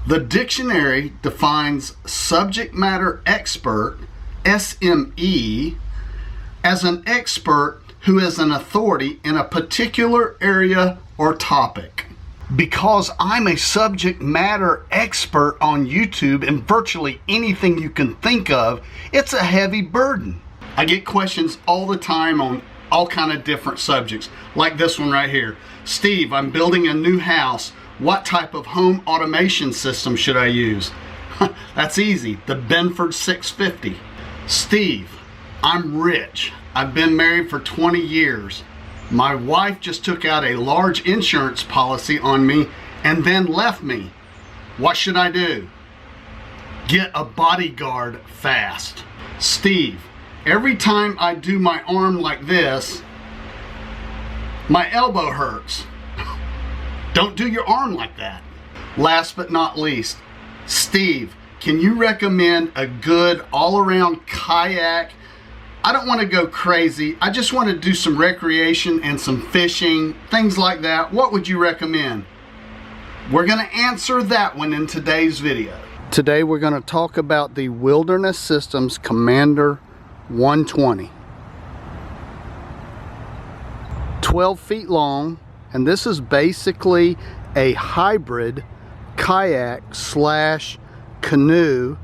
The dictionary defines subject matter expert, SME, as an expert who is an authority in a particular area or topic. Because I'm a subject matter expert on YouTube in virtually anything you can think of, it's a heavy burden. I get questions all the time on all kind of different subjects, like this one right here. Steve, I'm building a new house. What type of home automation system should I use? That's easy, the Benford 650. Steve, I'm rich. I've been married for 20 years. My wife just took out a large insurance policy on me and then left me. What should I do? Get a bodyguard fast. Steve, every time I do my arm like this, my elbow hurts. Don't do your arm like that. Last but not least, Steve, can you recommend a good all-around kayak? I don't want to go crazy. I just want to do some recreation and some fishing, things like that. What would you recommend? We're going to answer that one in today's video. Today we're going to talk about the Wilderness Systems Commander 120. 12 feet long, and this is basically a hybrid kayak slash canoe.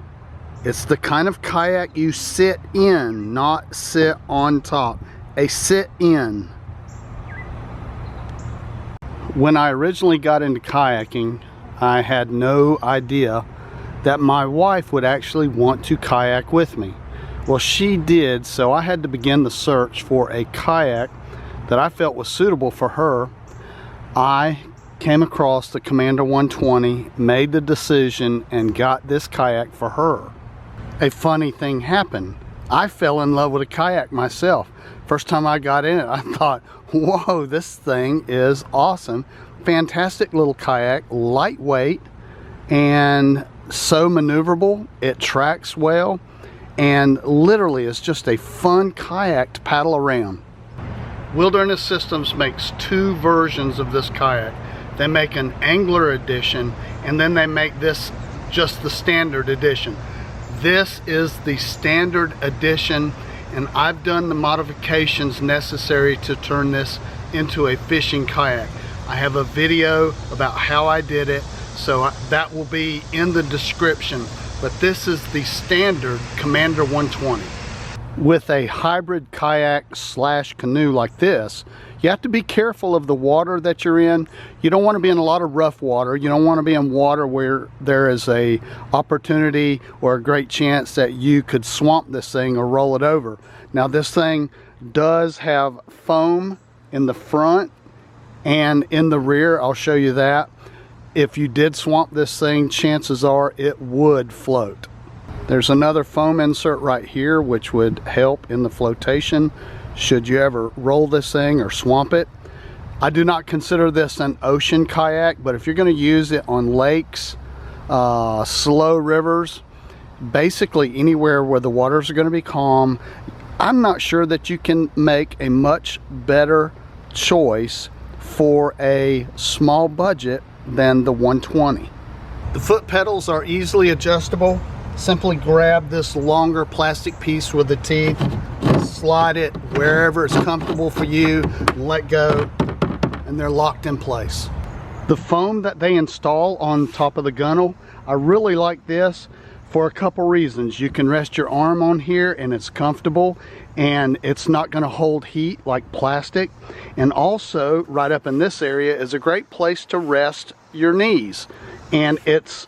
It's the kind of kayak you sit in, not sit on top. A sit in. When I originally got into kayaking, I had no idea that my wife would actually want to kayak with me. Well, she did, so I had to begin the search for a kayak that I felt was suitable for her. I came across the Commander 120, made the decision, and got this kayak for her. A funny thing happened. I fell in love with a kayak myself. First time I got in it, I thought, whoa, this thing is awesome. Fantastic little kayak, lightweight, and so maneuverable. It tracks well, and literally is just a fun kayak to paddle around. Wilderness Systems makes two versions of this kayak. They make an angler edition, and then they make this just the standard edition. This is the standard edition, and I've done the modifications necessary to turn this into a fishing kayak. I have a video about how I did it, so that will be in the description. But this is the standard Commander 120. With a hybrid kayak slash canoe like this, you have to be careful of the water that you're in. You don't want to be in a lot of rough water. You don't want to be in water where there is a opportunity or a great chance that you could swamp this thing or roll it over. Now this thing does have foam in the front and in the rear. I'll show you that. If you did swamp this thing, chances are it would float. There's another foam insert right here which would help in the flotation should you ever roll this thing or swamp it. I do not consider this an ocean kayak, but if you're going to use it on lakes, slow rivers, basically anywhere where the waters are going to be calm, I'm not sure that you can make a much better choice for a small budget than the 120. The foot pedals are easily adjustable. Simply grab this longer plastic piece with the teeth, slide it wherever it's comfortable for you, let go, and they're locked in place. The foam that they install on top of the gunnel, I really like this for a couple reasons. You can rest your arm on here and it's comfortable, and it's not going to hold heat like plastic. And also right up in this area is a great place to rest your knees, and it's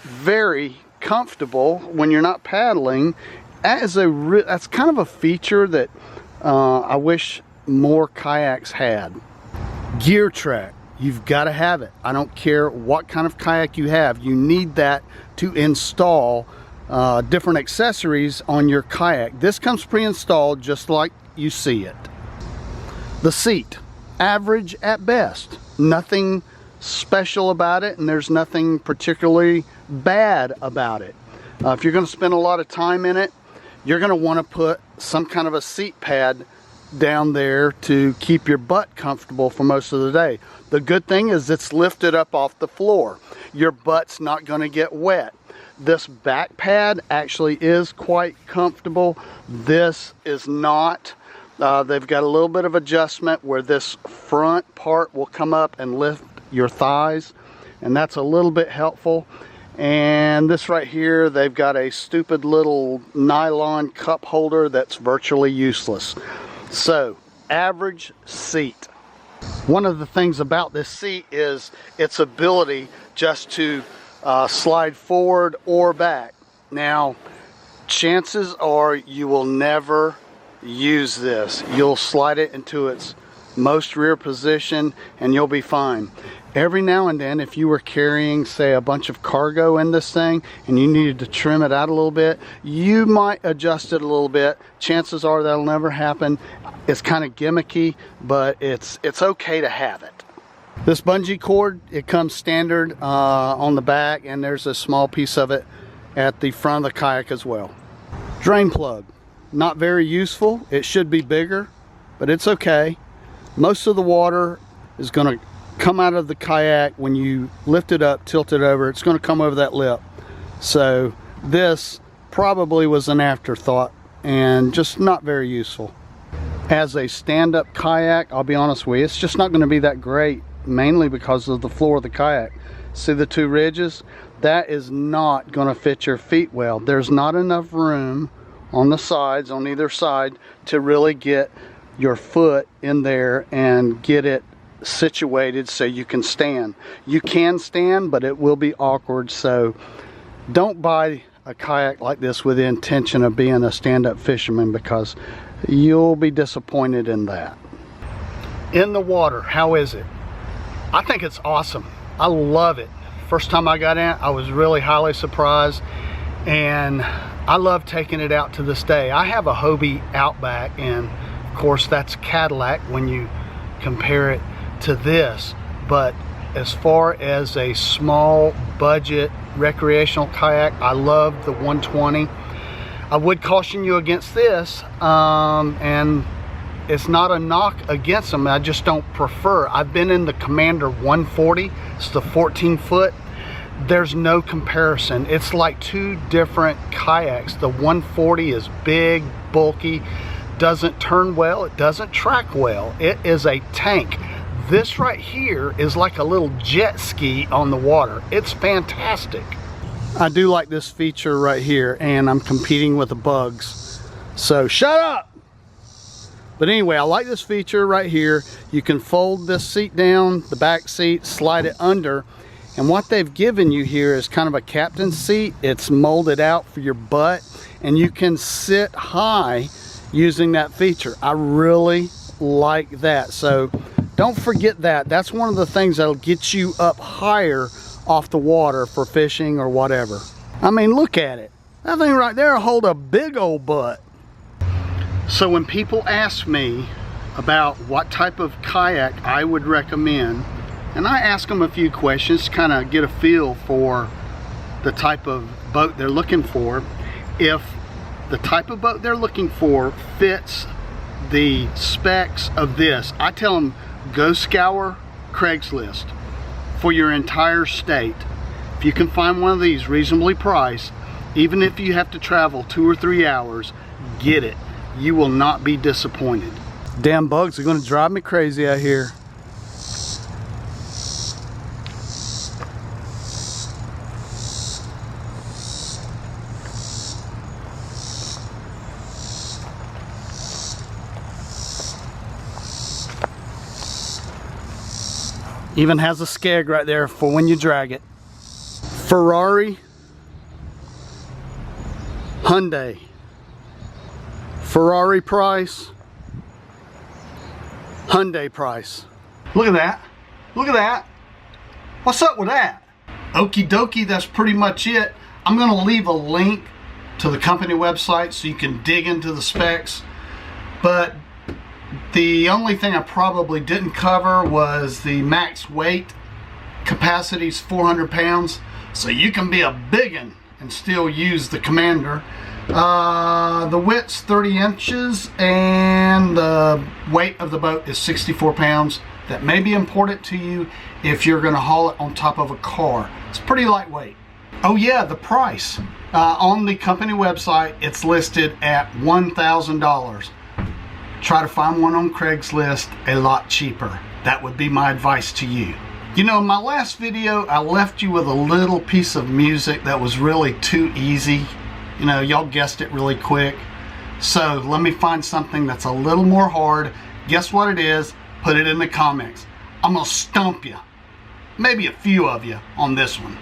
very comfortable when you're not paddling. That's kind of a feature that I wish more kayaks had. Gear track, you've got to have it. I don't care what kind of kayak you have, you need that to install different accessories on your kayak. This comes pre-installed just like you see it. The seat, average at best. Nothing special about it, and there's nothing particularly bad about it. If you're going to spend a lot of time in it, you're going to want to put some kind of a seat pad down there to keep your butt comfortable for most of the day. The good thing is it's lifted up off the floor. Your butt's not going to get wet. This back pad actually is quite comfortable. This is not. They've got a little bit of adjustment where this front part will come up and lift your thighs, and that's a little bit helpful. And this right here, they've got a stupid little nylon cup holder that's virtually useless. So, average seat. One of the things about this seat is its ability just to slide forward or back. Now, chances are you will never use this. You'll slide it into its most rear position and you'll be fine. Every now and then, if you were carrying, say, a bunch of cargo in this thing and you needed to trim it out a little bit, you might adjust it a little bit. Chances are that'll never happen. It's kind of gimmicky, but it's okay to have it. This bungee cord, it comes standard on the back, and there's a small piece of it at the front of the kayak as well. Drain plug, not very useful. It should be bigger, but it's okay. Most of the water is going to come out of the kayak when you lift it up, tilt it over. It's going to come over that lip. So this probably was an afterthought and just not very useful. As a stand-up kayak, I'll be honest with you, it's just not going to be that great, mainly because of the floor of the kayak. See the two ridges? That is not going to fit your feet well. There's not enough room on the sides, on either side, to really get your foot in there and get it situated so you can stand. You can stand, but it will be awkward. So don't buy a kayak like this with the intention of being a stand-up fisherman, because you'll be disappointed in that. In the water, how is it? I think it's awesome. I love it. First time I got in, I was really highly surprised, and I love taking it out to this day. I have a Hobie Outback, and of course that's Cadillac when you compare it to this, but as far as a small budget recreational kayak, I love the 120. I would caution you against this, and it's not a knock against them, I just don't prefer. I've been in the Commander 140, it's the 14 foot. There's no comparison. It's like two different kayaks. The 140 is big, bulky, doesn't turn well, it doesn't track well. It is a tank. This right here is like a little jet ski on the water. It's fantastic. I do like this feature right here, and I'm competing with the bugs, so shut up. But anyway, I like this feature right here. You can fold this seat down, the back seat, slide it under, and what they've given you here is kind of a captain's seat. It's molded out for your butt, and you can sit high using that feature. I really like that. So don't forget that. That's one of the things that'll get you up higher off the water for fishing or whatever. I mean, look at it. That thing right there will hold a big old butt. So when people ask me about what type of kayak I would recommend, and I ask them a few questions to kind of get a feel for the type of boat they're looking for. If the type of boat they're looking for fits the specs of this, I tell them, go scour Craigslist for your entire state. If you can find one of these reasonably priced, even if you have to travel 2 or 3 hours, get it. You will not be disappointed. Damn bugs are going to drive me crazy out here. Even has a skeg right there for when you drag it. Ferrari, Hyundai. Ferrari price, Hyundai price. Look at that. Look at that. What's up with that? Okie dokie, that's pretty much it. I'm going to leave a link to the company website so you can dig into the specs. But the only thing I probably didn't cover was the max weight. Capacity's 400 pounds. So you can be a biggin and still use the Commander. The width's 30 inches and the weight of the boat is 64 pounds. That may be important to you if you're going to haul it on top of a car. It's pretty lightweight. Oh yeah, the price. On the company website, it's listed at $1,000. Try to find one on Craigslist a lot cheaper. That would be my advice to you. You know, in my last video, I left you with a little piece of music that was really too easy. You know, y'all guessed it really quick. So let me find something that's a little more hard. Guess what it is? Put it in the comments. I'm gonna stump you. Maybe a few of you on this one.